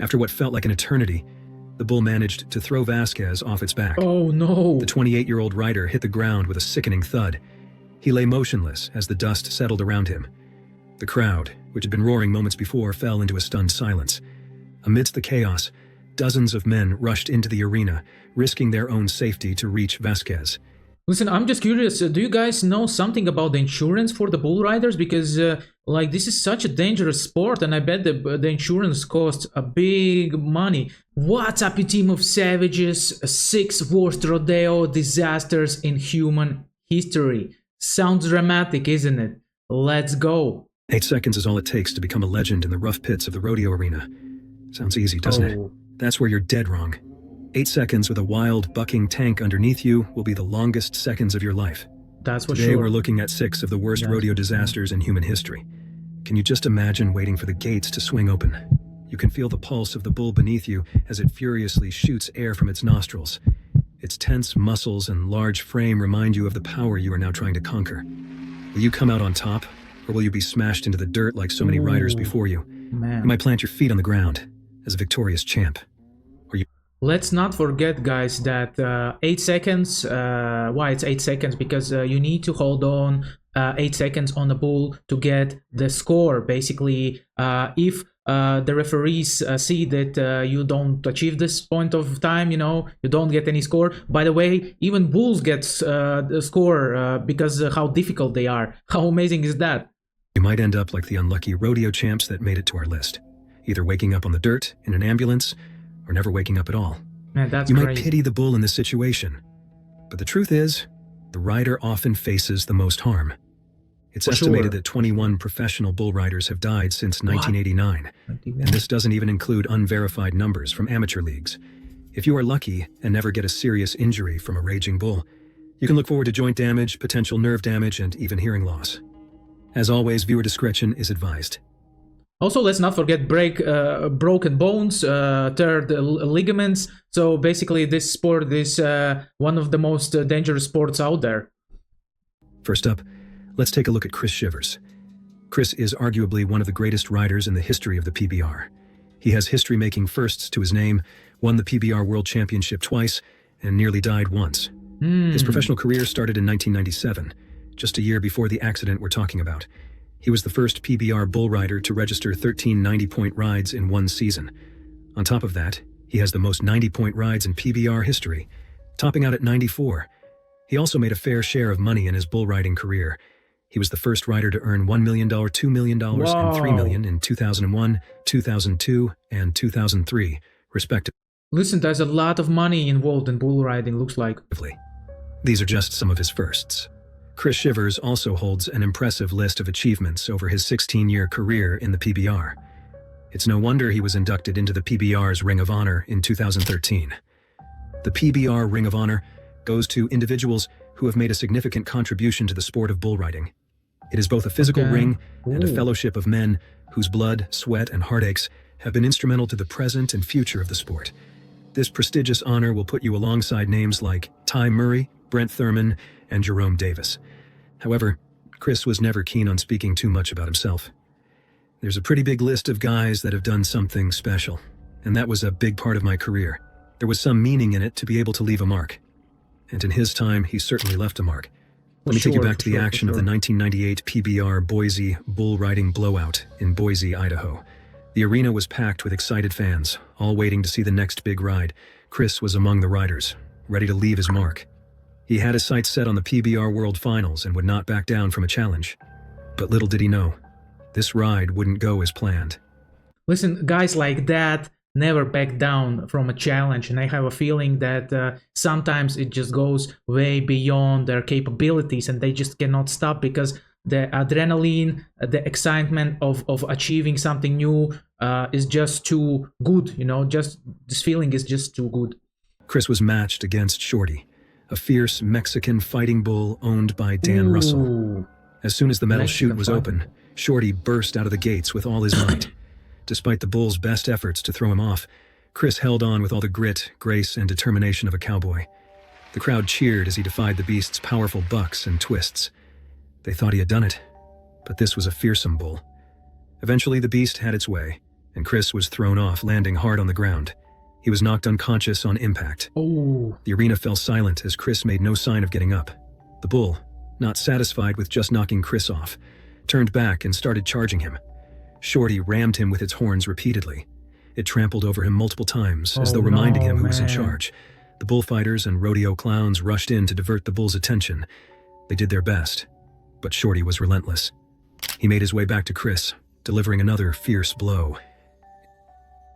After what felt like an eternity, the bull managed to throw Vasquez off its back. Oh no! The 28-year-old rider hit the ground with a sickening thud. He lay motionless as the dust settled around him. The crowd, which had been roaring moments before, fell into a stunned silence. Amidst the chaos, dozens of men rushed into the arena, risking their own safety to reach Vasquez. Listen, I'm just curious, do you guys know something about the insurance for the bull riders? Because, this is such a dangerous sport, and I bet the insurance costs a big money. What's up, you team of savages? 6 worst rodeo disasters in human history. Sounds dramatic, isn't it? Let's go. 8 seconds is all it takes to become a legend in the rough pits of the rodeo arena. Sounds easy, doesn't it? That's where you're dead wrong. 8 seconds with a wild, bucking tank underneath you will be the longest seconds of your life. That's for Today sure. we're looking at 6 of the worst rodeo disasters in human history. Can you just imagine waiting for the gates to swing open? You can feel the pulse of the bull beneath you as it furiously shoots air from its nostrils. Its tense muscles and large frame remind you of the power you are now trying to conquer. Will you come out on top, or will you be smashed into the dirt like so many riders before you? Man. You might plant your feet on the ground as a victorious champ. Let's not forget, guys, that 8 seconds, why it's 8 seconds? Because you need to hold on 8 seconds on the bull to get the score. Basically, if the referees see that you don't achieve this point of time, you don't get any score. By the way, even bulls get the score because how difficult they are. How amazing is that? You might end up like the unlucky rodeo champs that made it to our list, either waking up on the dirt in an ambulance or never waking up at all. Man, that's You crazy. might pity the bull in this situation, but the truth is, the rider often faces the most harm. It's estimated that 21 professional bull riders have died since 1989, and this doesn't even include unverified numbers from amateur leagues. If you are lucky and never get a serious injury from a raging bull, you can look forward to joint damage, potential nerve damage, and even hearing loss. As always, viewer discretion is advised. Also, let's not forget broken bones, teared ligaments. So basically, this sport is one of the most dangerous sports out there. First up, let's take a look at Chris Shivers. Chris is arguably one of the greatest riders in the history of the PBR. He has history-making firsts to his name, won the PBR World Championship twice, and nearly died once. His professional career started in 1997, just a year before the accident we're talking about. He was the first PBR bull rider to register 13 90-point rides in one season. On top of that, he has the most 90-point rides in PBR history, topping out at 94. He also made a fair share of money in his bull riding career. He was the first rider to earn $1 million, $2 million, and $3 million in 2001, 2002, and 2003, respectively. Listen, there's a lot of money involved in bull riding, looks like. These are just some of his firsts. Chris Shivers also holds an impressive list of achievements over his 16-year career in the PBR. It's no wonder he was inducted into the PBR's Ring of Honor in 2013. The PBR Ring of Honor goes to individuals who have made a significant contribution to the sport of bull riding. It is both a physical ring and a fellowship of men whose blood, sweat, and heartaches have been instrumental to the present and future of the sport. This prestigious honor will put you alongside names like Ty Murray, Brent Thurman, and Jerome Davis. However, Chris was never keen on speaking too much about himself. There's a pretty big list of guys that have done something special, and that was a big part of my career. There was some meaning in it to be able to leave a mark. And in his time, he certainly left a mark. Let me take you back to the action of the 1998 PBR Boise Bull Riding Blowout in Boise, Idaho. The arena was packed with excited fans, all waiting to see the next big ride. Chris was among the riders, ready to leave his mark. He had his sights set on the PBR World Finals and would not back down from a challenge. But little did he know, this ride wouldn't go as planned. Listen, guys like that never back down from a challenge, and I have a feeling that sometimes it just goes way beyond their capabilities and they just cannot stop because the adrenaline, the excitement of achieving something new is just too good, just this feeling is just too good. Chris was matched against Shorty, a fierce Mexican fighting bull owned by Dan Russell. As soon as the metal chute was open, Shorty burst out of the gates with all his might. Despite the bull's best efforts to throw him off, Chris held on with all the grit, grace, and determination of a cowboy. The crowd cheered as he defied the beast's powerful bucks and twists. They thought he had done it, but this was a fearsome bull. Eventually, the beast had its way. and Chris was thrown off, landing hard on the ground. He was knocked unconscious on impact. Oh. The arena fell silent as Chris made no sign of getting up. The bull, not satisfied with just knocking Chris off, turned back and started charging him. Shorty rammed him with its horns repeatedly. It trampled over him multiple times, as though reminding him who was in charge. The bullfighters and rodeo clowns rushed in to divert the bull's attention. They did their best, but Shorty was relentless. He made his way back to Chris, delivering another fierce blow.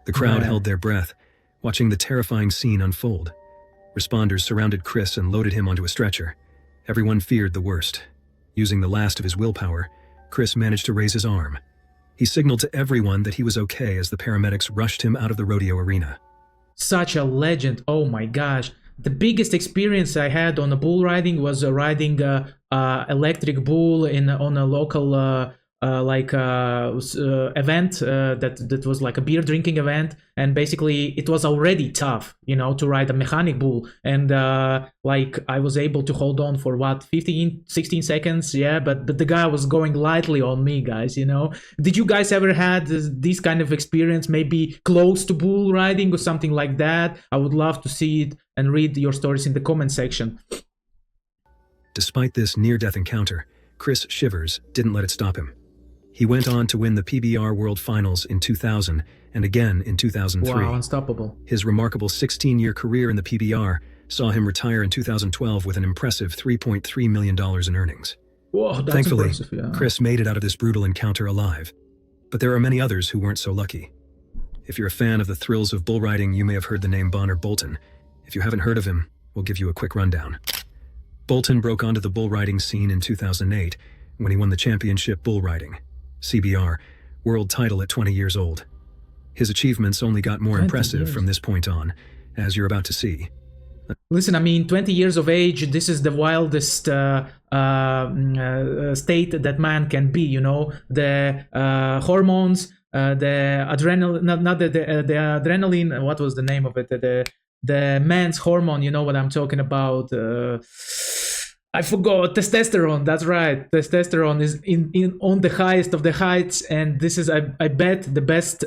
The crowd held their breath, watching the terrifying scene unfold. Responders surrounded Chris and loaded him onto a stretcher. Everyone feared the worst. Using the last of his willpower, Chris managed to raise his arm. He signaled to everyone that he was okay as the paramedics rushed him out of the rodeo arena. Such a legend. Oh my gosh. The biggest experience I had on a bull riding was riding electric bull on a local event that was like a beer drinking event, and basically it was already tough, to ride a mechanic bull, and I was able to hold on for 16 seconds, but the guy was going lightly on me, guys. Did you guys ever had this kind of experience, maybe close to bull riding or something like that? I would love to see it and read your stories in the comment section. Despite this near-death encounter, Chris Shivers didn't let it stop him. He went on to win the PBR World Finals in 2000 and again in 2003. Wow, unstoppable. His remarkable 16-year career in the PBR saw him retire in 2012 with an impressive $3.3 million in earnings. Whoa, that's Thankfully, impressive, yeah. Chris made it out of this brutal encounter alive. But there are many others who weren't so lucky. If you're a fan of the thrills of bull riding, you may have heard the name Bonner Bolton. If you haven't heard of him, we'll give you a quick rundown. Bolton broke onto the bull riding scene in 2008 when he won the championship bull riding, CBR, world title at 20 years old. His achievements only got more impressive from this point on, as you're about to see. Listen, 20 years of age, this is the wildest state that man can be, the hormones, the adrenaline, not the adrenaline, what was the name of it? The man's hormone, you know what I'm talking about. I forgot, testosterone, that's right. Testosterone is in on the highest of the heights, and this is, I bet, the best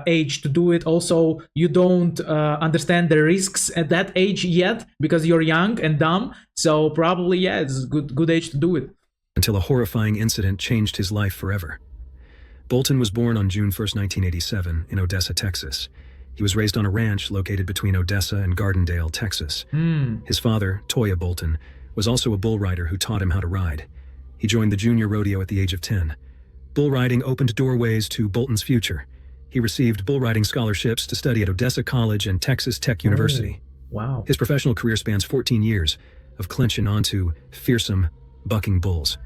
age to do it. Also, you don't understand the risks at that age yet because you're young and dumb, so probably, it's a good age to do it. Until a horrifying incident changed his life forever. Bolton was born on June 1st, 1987, in Odessa, Texas. He was raised on a ranch located between Odessa and Gardendale, Texas. His father, Toya Bolton, was also a bull rider who taught him how to ride. He joined the junior rodeo at the age of 10. Bull riding opened doorways to Bolton's future. He received bull riding scholarships to study at Odessa College and Texas Tech University. Wow. His professional career spans 14 years of clinching onto fearsome, bucking bulls.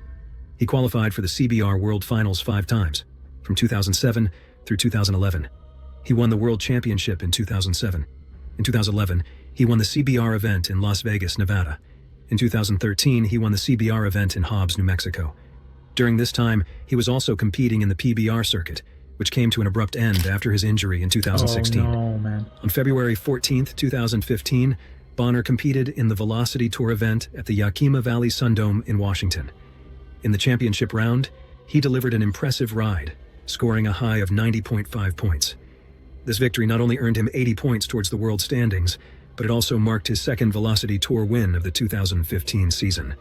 He qualified for the CBR World Finals 5 times, from 2007 through 2011. He won the World Championship in 2007. In 2011, he won the CBR event in Las Vegas, Nevada. In 2013, he won the CBR event in Hobbs, New Mexico. During this time, he was also competing in the PBR circuit, which came to an abrupt end after his injury in 2016. Oh, no, man. On February 14, 2015, Bonner competed in the Velocity Tour event at the Yakima Valley Sundome in Washington. In the championship round, he delivered an impressive ride, scoring a high of 90.5 points. This victory not only earned him 80 points towards the world standings, but it also marked his second Velocity Tour win of the 2015 season.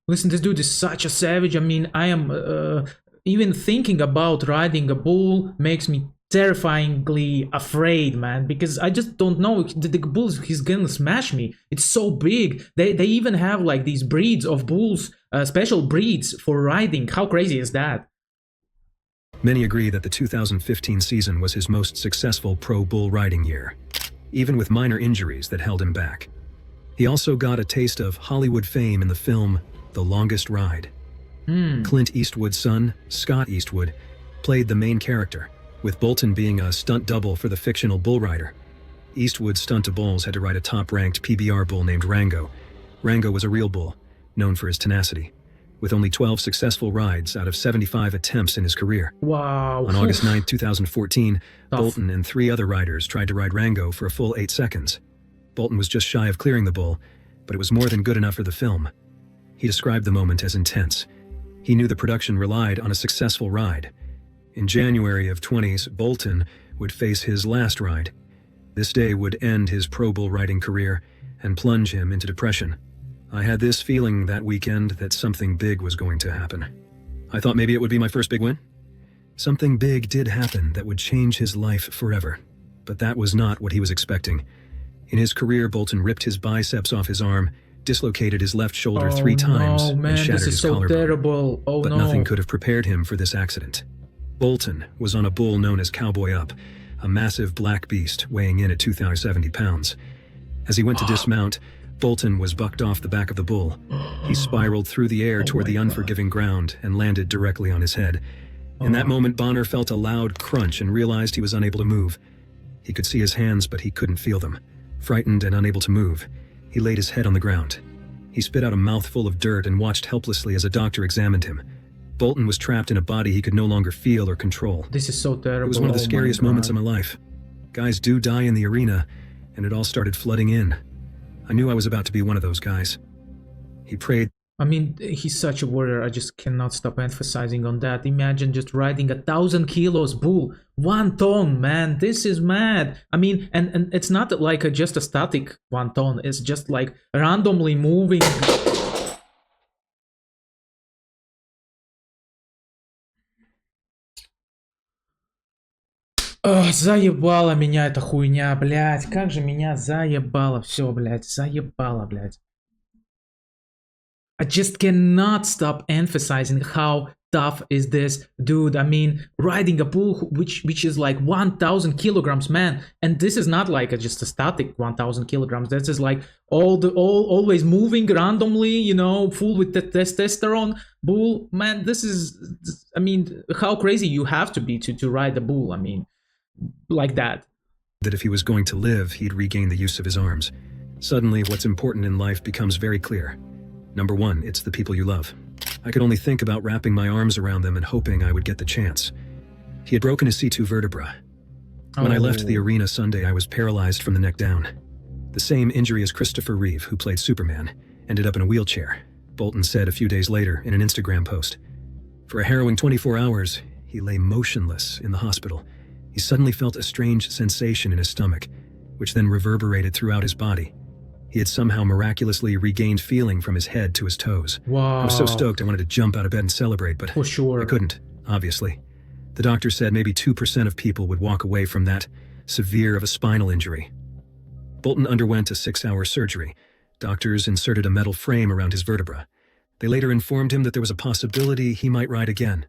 Listen, this dude is such a savage. I am even thinking about riding a bull makes me terrifyingly afraid, man, because I just don't know. The bull, he's gonna smash me. It's so big. They even have like these breeds of bulls, special breeds for riding. How crazy is that? Many agree that the 2015 season was his most successful pro bull riding year, even with minor injuries that held him back. He also got a taste of Hollywood fame in the film The Longest Ride. Clint Eastwood's son, Scott Eastwood, played the main character, with Bolton being a stunt double for the fictional bull rider. Eastwood's stunt of bulls had to ride a top-ranked PBR bull named Rango. Rango was a real bull, known for his tenacity, with only 12 successful rides out of 75 attempts in his career. Wow. On August 9, 2014, Tough. Bolton and 3 other riders tried to ride Rango for a full 8 seconds. Bolton was just shy of clearing the bull, but it was more than good enough for the film. He described the moment as intense. He knew the production relied on a successful ride. In January of 20s, Bolton would face his last ride. This day would end his pro bull riding career and plunge him into depression. I had this feeling that weekend that something big was going to happen. I thought maybe it would be my first big win. Something big did happen that would change his life forever, but that was not what he was expecting. In his career, Bolton ripped his biceps off his arm, dislocated his left shoulder 3 times, and shattered his collarbone. Terrible. But nothing could have prepared him for this accident. Bolton was on a bull known as Cowboy Up, a massive black beast weighing in at 270 pounds. As he went to dismount, Bolton was bucked off the back of the bull. He spiraled through the air toward the unforgiving ground and landed directly on his head. In that moment, Bonner felt a loud crunch and realized he was unable to move. He could see his hands, but he couldn't feel them. Frightened and unable to move, he laid his head on the ground. He spit out a mouthful of dirt and watched helplessly as a doctor examined him. Bolton was trapped in a body he could no longer feel or control. This is so terrible. It was one of the scariest moments of my life. Guys do die in the arena, and it all started flooding in. I knew I was about to be one of those guys. He prayed. I mean, he's such a warrior. I just cannot stop emphasizing on that. Imagine just riding 1,000 kilos bull, 1 ton, man. This is mad. I mean, and it's not like just a static 1 ton. It's just like randomly moving. Заебала меня эта хуйня, блядь. Как же меня заебало. Все, блядь, заебало, блядь. I just cannot stop emphasizing how tough is this dude. I mean, riding a bull which is like 1,000 kilograms, man. And this is not like just a static 1,000 kilograms. This is like always moving randomly, you know, full with the testosterone bull. Man, this is, I mean, how crazy you have to be to ride a bull. I mean, like that. That if he was going to live, he'd regain the use of his arms. Suddenly, what's important in life becomes very clear. Number 1, it's the people you love. I could only think about wrapping my arms around them and hoping I would get the chance. He had broken his C2 vertebra. When I left the arena Sunday, I was paralyzed from the neck down. The same injury as Christopher Reeve, who played Superman, ended up in a wheelchair, Bolton said a few days later in an Instagram post. For a harrowing 24 hours, he lay motionless in the hospital. He suddenly felt a strange sensation in his stomach, which then reverberated throughout his body. He had somehow miraculously regained feeling from his head to his toes. Wow. I was so stoked I wanted to jump out of bed and celebrate, but for sure. I couldn't, obviously. The doctor said maybe 2% of people would walk away from that severe of a spinal injury. Bolton underwent a 6-hour surgery. Doctors inserted a metal frame around his vertebra. They later informed him that there was a possibility he might ride again.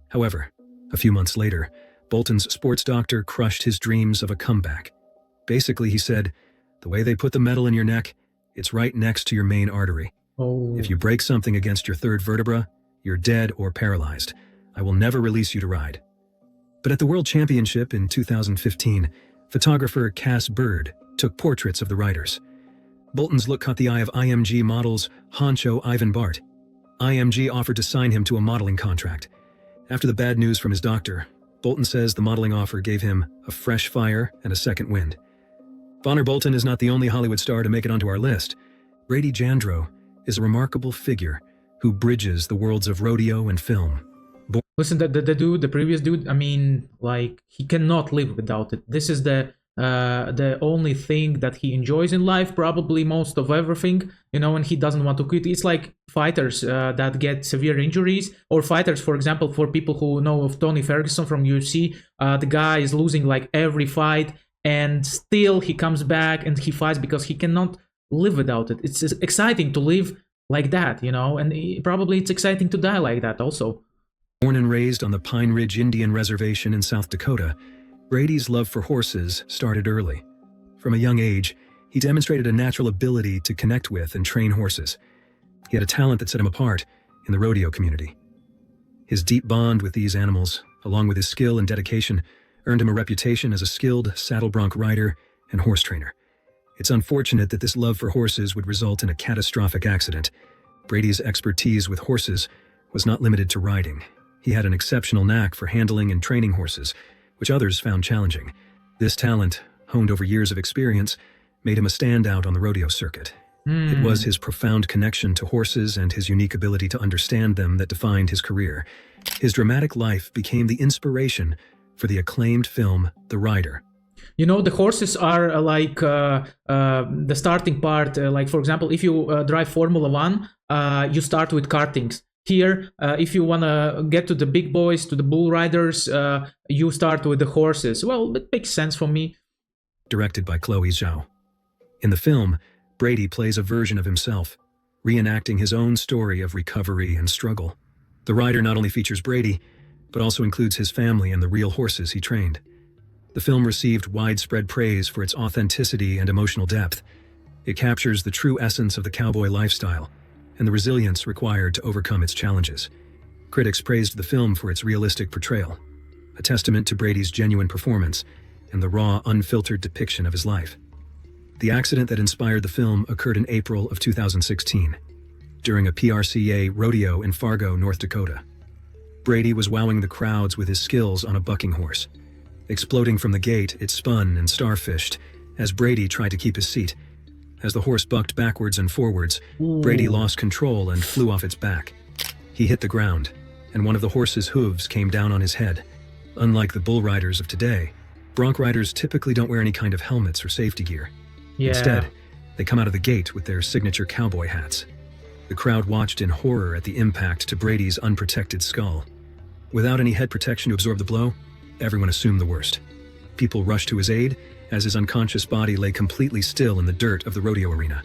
However, a few months later, Bolton's sports doctor crushed his dreams of a comeback. Basically, he said, the way they put the metal in your neck, it's right next to your main artery. If you break something against your 3rd vertebra, you're dead or paralyzed. I will never release you to ride. But at the World Championship in 2015, photographer Cass Bird took portraits of the riders. Bolton's look caught the eye of IMG models honcho Ivan Bart. IMG offered to sign him to a modeling contract. After the bad news from his doctor, Bolton says the modeling offer gave him a fresh fire and a second wind. Bonner Bolton is not the only Hollywood star to make it onto our list. Brady Jandreau is a remarkable figure who bridges the worlds of rodeo and film. Listen, the previous dude, I mean, like, he cannot live without it. This is the only thing that he enjoys in life, probably most of everything, you know, and he doesn't want to quit. It's like fighters that get severe injuries, or fighters, for example, for people who know of Tony Ferguson from UFC, the guy is losing like every fight, and still he comes back and he fights because he cannot live without it. It's exciting to live like that, you know, and probably it's exciting to die like that also. Born and raised on the Pine Ridge Indian Reservation in South Dakota, Brady's love for horses started early. From a young age, he demonstrated a natural ability to connect with and train horses. He had a talent that set him apart in the rodeo community. His deep bond with these animals, along with his skill and dedication, earned him a reputation as a skilled saddle bronc rider and horse trainer. It's unfortunate that this love for horses would result in a catastrophic accident. Brady's expertise with horses was not limited to riding. He had an exceptional knack for handling and training horses, which others found challenging. This talent, honed over years of experience, made him a standout on the rodeo circuit. It was his profound connection to horses and his unique ability to understand them that defined his career. His dramatic life became the inspiration for the acclaimed film The Rider. You know, the horses are the starting part. Like, for example, if you drive Formula One, you start with kartings. Here, if you want to get to the big boys, to the bull riders, you start with the horses. Well, it makes sense for me. Directed by Chloe Zhao. In the film, Brady plays a version of himself, reenacting his own story of recovery and struggle. The Rider not only features Brady, but also includes his family and the real horses he trained. The film received widespread praise for its authenticity and emotional depth. It captures the true essence of the cowboy lifestyle and the resilience required to overcome its challenges. Critics praised the film for its realistic portrayal, a testament to Brady's genuine performance and the raw, unfiltered depiction of his life. The accident that inspired the film occurred in April of 2016, during a PRCA rodeo in Fargo, North Dakota. Brady was wowing the crowds with his skills on a bucking horse. Exploding from the gate, it spun and starfished as Brady tried to keep his seat. As the horse bucked backwards and forwards, Brady lost control and flew off its back. He hit the ground, and one of the horse's hooves came down on his head. Unlike the bull riders of today, bronc riders typically don't wear any kind of helmets or safety gear. Yeah. Instead, they come out of the gate with their signature cowboy hats. The crowd watched in horror at the impact to Brady's unprotected skull. Without any head protection to absorb the blow, everyone assumed the worst. People rushed to his aid as his unconscious body lay completely still in the dirt of the rodeo arena.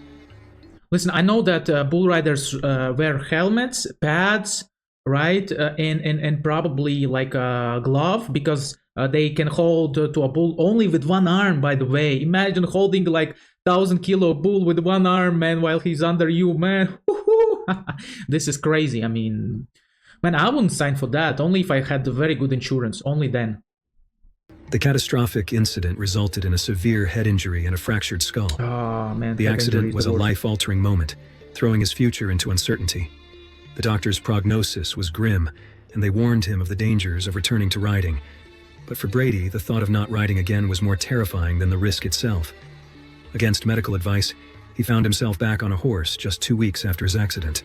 Listen, I know that bull riders wear helmets, pads, right, and probably like a glove, because they can hold to a bull only with one arm, by the way. Imagine holding like 1,000-kilo bull with one arm, man, while he's under you, man. This is crazy. I mean, man, I wouldn't sign for that, only if I had very good insurance, only then. The catastrophic incident resulted in a severe head injury and a fractured skull. Oh, man. The accident was a life-altering moment, throwing his future into uncertainty. The doctor's prognosis was grim, and they warned him of the dangers of returning to riding. But for Brady, the thought of not riding again was more terrifying than the risk itself. Against medical advice, he found himself back on a horse just 2 weeks after his accident.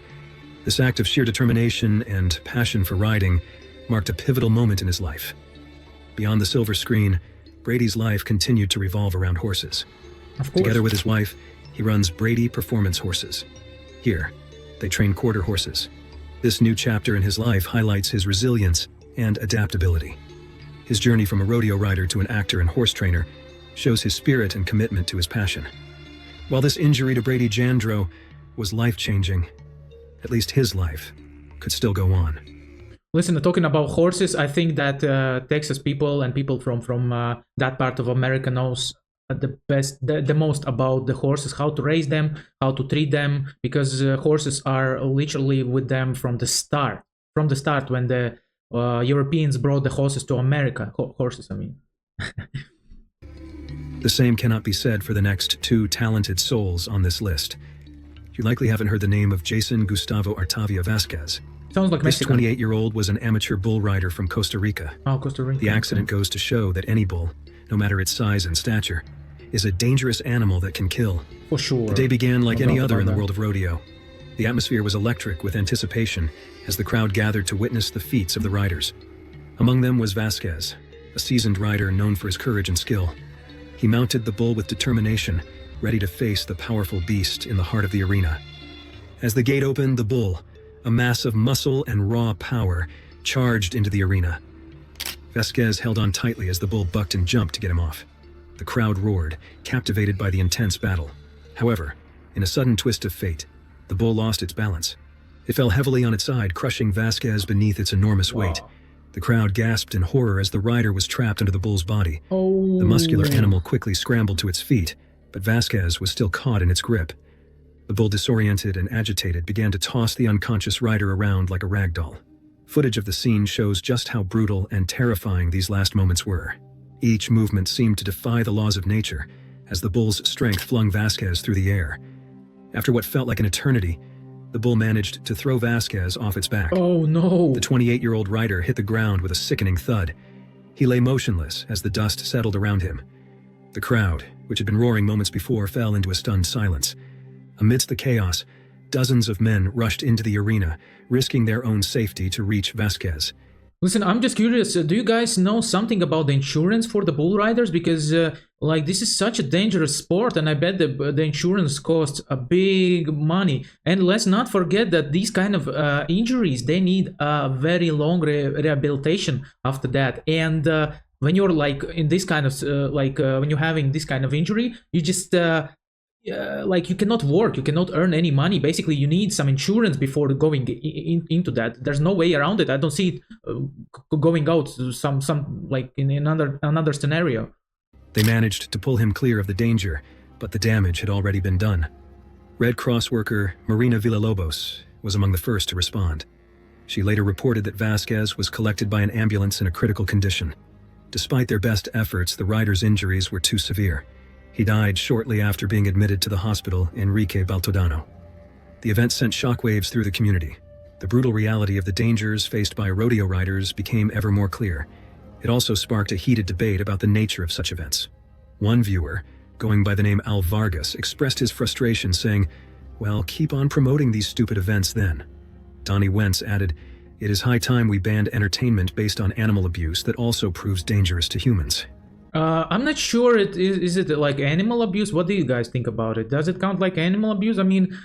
This act of sheer determination and passion for riding marked a pivotal moment in his life. Beyond the silver screen, Brady's life continued to revolve around horses. Of course. Together with his wife, he runs Brady Performance Horses. Here, they train quarter horses. This new chapter in his life highlights his resilience and adaptability. His journey from a rodeo rider to an actor and horse trainer shows his spirit and commitment to his passion. While this injury to Brady Jandro was life-changing, at least his life could still go on. Listen, talking about horses, I think that Texas people and people from that part of America knows the most about the horses, how to raise them, how to treat them, because horses are literally with them from the start when the Europeans brought the horses to America. Horses, I mean. The same cannot be said for the next two talented souls on this list. You likely haven't heard the name of Jason Gustavo Artavia Vasquez. Sounds like This Mexican. 28-year-old was an amateur bull rider from Costa Rica. Oh, Costa Rica. The accident goes to show that any bull, no matter its size and stature, is a dangerous animal that can kill. For sure. The day began like No any doubt other about in the that. world of rodeo. The atmosphere was electric with anticipation as the crowd gathered to witness the feats of the riders. Among them was Vasquez, a seasoned rider known for his courage and skill. He mounted the bull with determination, ready to face the powerful beast in the heart of the arena. As the gate opened, the bull, a mass of muscle and raw power, charged into the arena. Vasquez held on tightly as the bull bucked and jumped to get him off. The crowd roared, captivated by the intense battle. However, in a sudden twist of fate, the bull lost its balance. It fell heavily on its side, crushing Vasquez beneath its enormous weight. The crowd gasped in horror as the rider was trapped under the bull's body. Oh. The muscular animal quickly scrambled to its feet, but Vasquez was still caught in its grip. The bull, disoriented and agitated, began to toss the unconscious rider around like a rag doll. Footage of the scene shows just how brutal and terrifying these last moments were. Each movement seemed to defy the laws of nature, as the bull's strength flung Vasquez through the air. After what felt like an eternity, the bull managed to throw Vasquez off its back. Oh no. The 28-year-old rider hit the ground with a sickening thud. He lay motionless as the dust settled around him. The crowd, which had been roaring moments before, fell into a stunned silence. Amidst the chaos, dozens of men rushed into the arena, risking their own safety to reach Vasquez. Listen, I'm just curious. Do you guys know something about the insurance for the bull riders? Because like this is such a dangerous sport, and I bet the insurance costs a big money. And let's not forget that these kind of injuries, they need a very long rehabilitation after that. And when you're like in this kind of when you're having this kind of injury, you just like you cannot work, you cannot earn any money. Basically, you need some insurance before going into that. There's no way around it. I don't see it going out to some like in another scenario. They managed to pull him clear of the danger, but the damage had already been done. Red Cross worker Marina Villalobos was among the first to respond. She later reported that Vasquez was collected by an ambulance in a critical condition. Despite their best efforts, the rider's injuries were too severe. He died shortly after being admitted to the hospital Enrique Baltodano. The event sent shockwaves through the community. The brutal reality of the dangers faced by rodeo riders became ever more clear. It also sparked a heated debate about the nature of such events. One viewer, going by the name Al Vargas, expressed his frustration, saying, "Well, keep on promoting these stupid events then." Donnie Wentz added, "It is high time we banned entertainment based on animal abuse that also proves dangerous to humans." I'm not sure is it like animal abuse. What do you guys think about it? Does it count like animal abuse? I mean,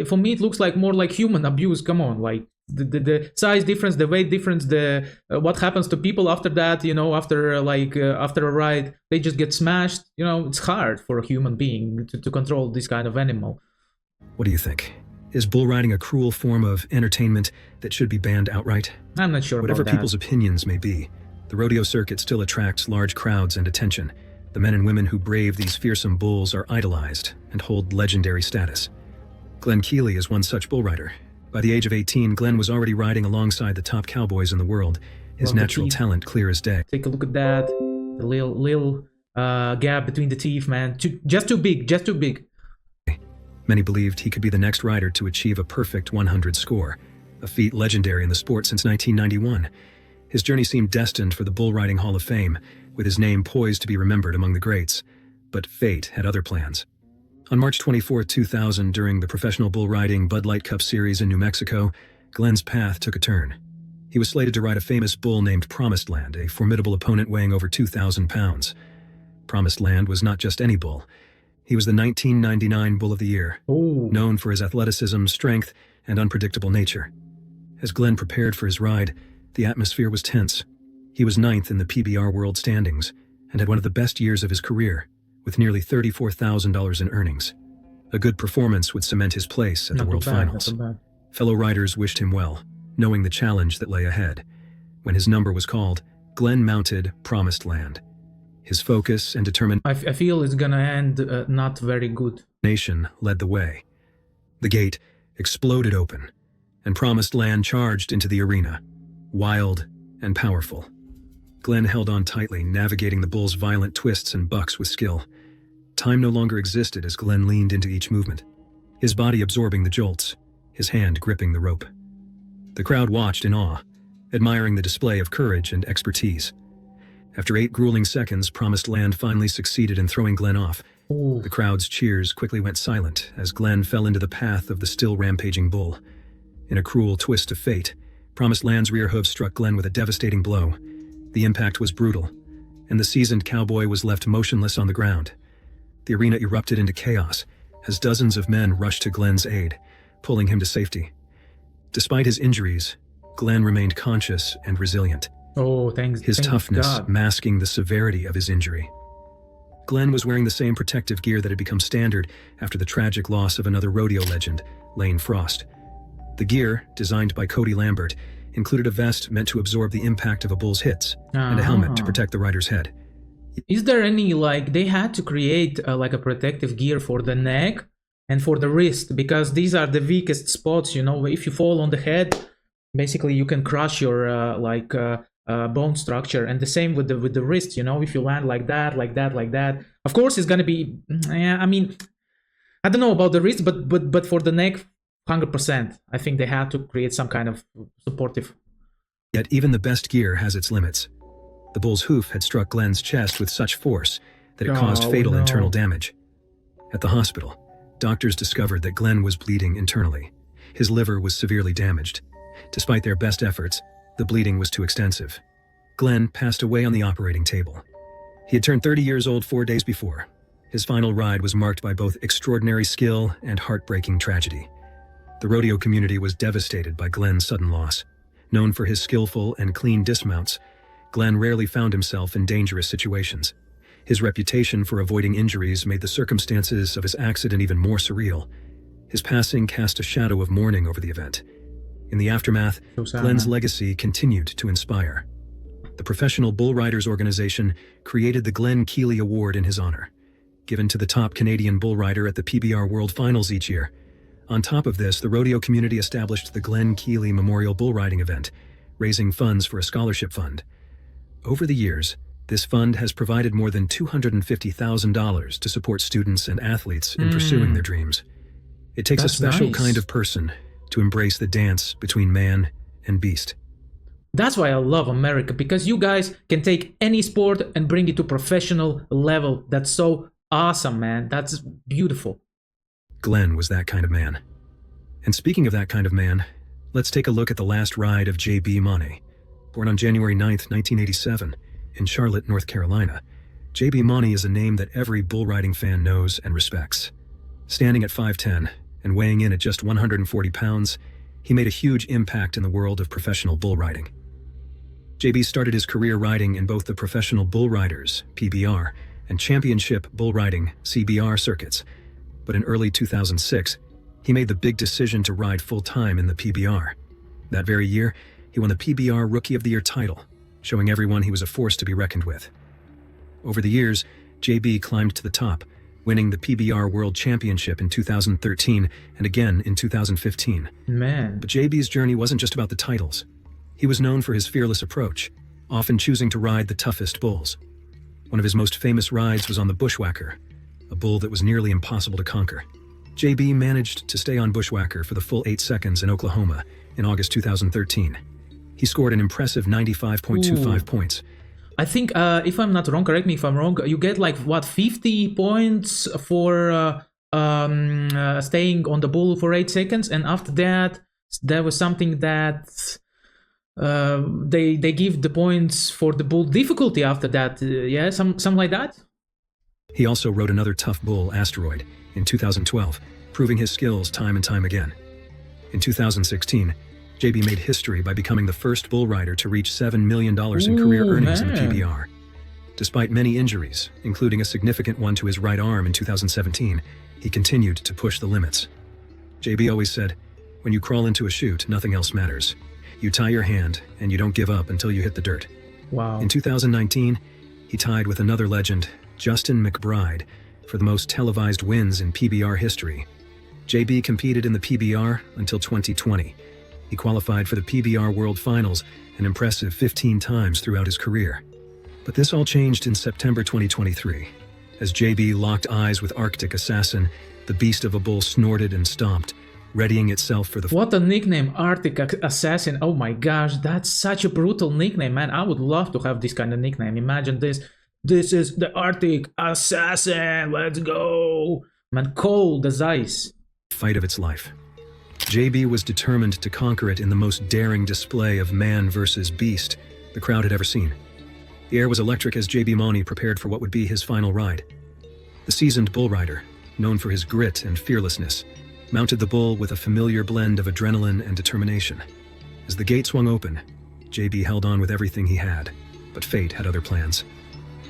for me it looks like more like human abuse. Come on, like the size difference, the weight difference, the what happens to people after that, you know, after after a ride, they just get smashed. You know, it's hard for a human being to control this kind of animal. What do you think? Is bull riding a cruel form of entertainment that should be banned outright? I'm not sure Whatever about that. people's opinions may be, the rodeo circuit still attracts large crowds and attention. The men and women who brave these fearsome bulls are idolized and hold legendary status. Glenn Keeley is one such bull rider. By the age of 18, Glenn was already riding alongside the top cowboys in the world, his natural talent clear as day. Take a look at that. The little gap between the teeth, man. Just too big, just too big. Many believed he could be the next rider to achieve a perfect 100 score, a feat legendary in the sport since 1991. His journey seemed destined for the Bull Riding Hall of Fame, with his name poised to be remembered among the greats. But fate had other plans. On March 24, 2000, during the Professional Bull Riding Bud Light Cup Series in New Mexico, Glenn's path took a turn. He was slated to ride a famous bull named Promised Land, a formidable opponent weighing over 2,000 pounds. Promised Land was not just any bull. He was the 1999 Bull of the Year, known for his athleticism, strength, and unpredictable nature. As Glenn prepared for his ride, the atmosphere was tense. He was ninth in the PBR World Standings and had one of the best years of his career, with nearly $34,000 in earnings. A good performance would cement his place at the World Finals. Fellow riders wished him well, knowing the challenge that lay ahead. When his number was called, Glenn mounted Promised Land. His focus and determination I feel it's gonna end not very good. Led the way. The gate exploded open, and Promised Land charged into the arena, wild and powerful. Glenn held on tightly, navigating the bull's violent twists and bucks with skill. Time no longer existed as Glenn leaned into each movement, his body absorbing the jolts, his hand gripping the rope. The crowd watched in awe, admiring the display of courage and expertise. After 8 grueling seconds, Promised Land finally succeeded in throwing Glenn off. The crowd's cheers quickly went silent as Glenn fell into the path of the still rampaging bull. In a cruel twist of fate, Promised Land's rear hooves struck Glenn with a devastating blow. The impact was brutal, and the seasoned cowboy was left motionless on the ground. The arena erupted into chaos as dozens of men rushed to Glenn's aid, pulling him to safety. Despite his injuries, Glenn remained conscious and resilient. His toughness masking the severity of his injury. Glenn was wearing the same protective gear that had become standard after the tragic loss of another rodeo legend, Lane Frost. The gear, designed by Cody Lambert, included a vest meant to absorb the impact of a bull's hits, and a helmet to protect the rider's head. Is there any, like, they had to create like a protective gear for the neck and for the wrist, because these are the weakest spots, you know. If you fall on the head, basically you can crush your bone structure, and the same with the wrist, you know. If you land like that, of course it's gonna be, I mean, I don't know about the wrist, but for the neck, 100%. I think they had to create some kind of supportive. Yet even the best gear has its limits. The bull's hoof had struck Glenn's chest with such force that it caused fatal internal damage. At the hospital, doctors discovered that Glenn was bleeding internally. His liver was severely damaged. Despite their best efforts, The bleeding was too extensive. Glenn passed away on the operating table. He had turned 30 years old 4 days before. His final ride was marked by both extraordinary skill and heartbreaking tragedy. The rodeo community was devastated by Glenn's sudden loss. Known for his skillful and clean dismounts, Glenn rarely found himself in dangerous situations. His reputation for avoiding injuries made the circumstances of his accident even more surreal. His passing cast a shadow of mourning over the event. In the aftermath, Glenn's legacy continued to inspire. The Professional Bull Riders Organization created the Glenn Keeley Award in his honor, given to the top Canadian bull rider at the PBR World Finals each year. On top of this, the rodeo community established the Glenn Keeley Memorial Bull Riding event, raising funds for a scholarship fund. Over the years, this fund has provided more than $250,000 to support students and athletes in pursuing their dreams. It takes a special kind of person to embrace the dance between man and beast. That's why I love America, because you guys can take any sport and bring it to professional level. That's so awesome, man. That's beautiful. Glenn was that kind of man. And speaking of that kind of man, let's take a look at the last ride of J.B. Mauney. Born on January 9th, 1987, in Charlotte, North Carolina, J.B. Mauney is a name that every bull riding fan knows and respects. Standing at 5'10", and weighing in at just 140 pounds, he made a huge impact in the world of professional bull riding. JB started his career riding in both the Professional Bull Riders, PBR, and Championship Bull Riding, CBR circuits, but in early 2006, he made the big decision to ride full-time in the PBR. That very year, he won the PBR Rookie of the Year title, showing everyone he was a force to be reckoned with. Over the years, JB climbed to the top, winning the PBR World Championship in 2013 and again in 2015. Man. But JB's journey wasn't just about the titles. He was known for his fearless approach, often choosing to ride the toughest bulls. One of his most famous rides was on the Bushwhacker, a bull that was nearly impossible to conquer. JB managed to stay on Bushwhacker for the full 8 seconds in Oklahoma in August 2013. He scored an impressive 95.25 points. I think, if I'm not wrong, correct me if I'm wrong, you get like, what, 50 points for staying on the bull for 8 seconds, and after that, there was something that they give the points for the bull difficulty after that, yeah, something like that? He also rode another tough bull, Asteroid, in 2012, proving his skills time and time again. In 2016, JB made history by becoming the first bull rider to reach $7 million in career earnings in the PBR. Despite many injuries, including a significant one to his right arm in 2017, he continued to push the limits. JB always said, "When you crawl into a chute, nothing else matters. You tie your hand, and you don't give up until you hit the dirt." Wow. In 2019, he tied with another legend, Justin McBride, for the most televised wins in PBR history. JB competed in the PBR until 2020. He qualified for the PBR World Finals an impressive 15 times throughout his career. But this all changed in September 2023. As JB locked eyes with Arctic Assassin, the beast of a bull snorted and stomped, readying itself for the... What a nickname, Arctic Assassin. Oh my gosh, that's such a brutal nickname, man. I would love to have this kind of nickname. Imagine this. This is the Arctic Assassin. Let's go. Man, cold as ice. Fight of its life. JB was determined to conquer it in the most daring display of man versus beast the crowd had ever seen. The air was electric as JB Mauney prepared for what would be his final ride. The seasoned bull rider, known for his grit and fearlessness, mounted the bull with a familiar blend of adrenaline and determination. As the gate swung open, JB held on with everything he had, but fate had other plans.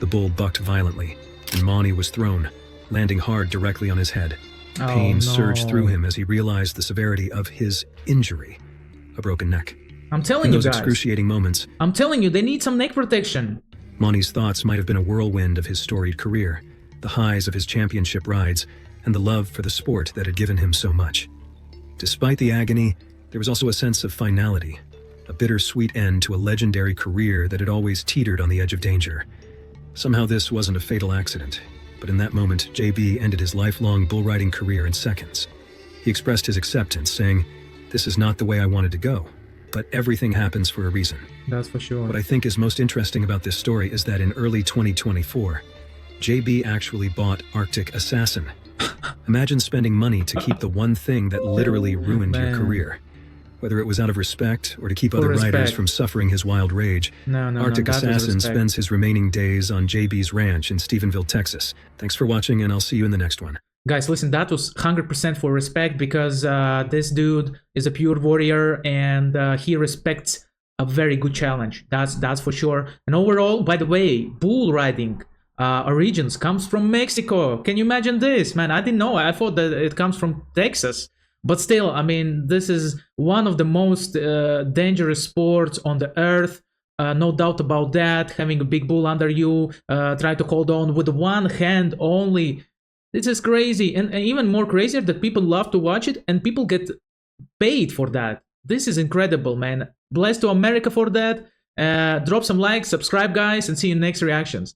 The bull bucked violently, and Mauney was thrown, landing hard directly on his head. Pain surged through him as he realized the severity of his injury, a broken neck. I'm telling you guys. In those excruciating moments, I'm telling you, they need some neck protection. Mauney's thoughts might have been a whirlwind of his storied career, the highs of his championship rides, and the love for the sport that had given him so much. Despite the agony, there was also a sense of finality, a bittersweet end to a legendary career that had always teetered on the edge of danger. Somehow this wasn't a fatal accident, but in that moment, JB ended his lifelong bull riding career in seconds. He expressed his acceptance, saying, "This is not the way I wanted to go, but everything happens for a reason." That's for sure. What I think is most interesting about this story is that in early 2024, JB actually bought Arctic Assassin. Imagine spending money to keep the one thing that literally ruined your career. Whether it was out of respect or to keep For other riders respect. from suffering his wild rage, No, Arctic that was Assassin respect. spends his remaining days on JB's ranch in Stephenville, Texas. Thanks for watching, and I'll see you in the next one. Guys, listen, that was 100% for respect, because this dude is a pure warrior, and he respects a very good challenge. That's for sure. And overall, by the way, bull riding origins comes from Mexico. Can you imagine this, man? I didn't know. I thought that it comes from Texas. But still, I mean, this is one of the most dangerous sports on the earth. No doubt about that. Having a big bull under you, try to hold on with one hand only. This is crazy. And even more crazier that people love to watch it and people get paid for that. This is incredible, man. Bless to America for that. Drop some likes, subscribe, guys, and see you in next reactions.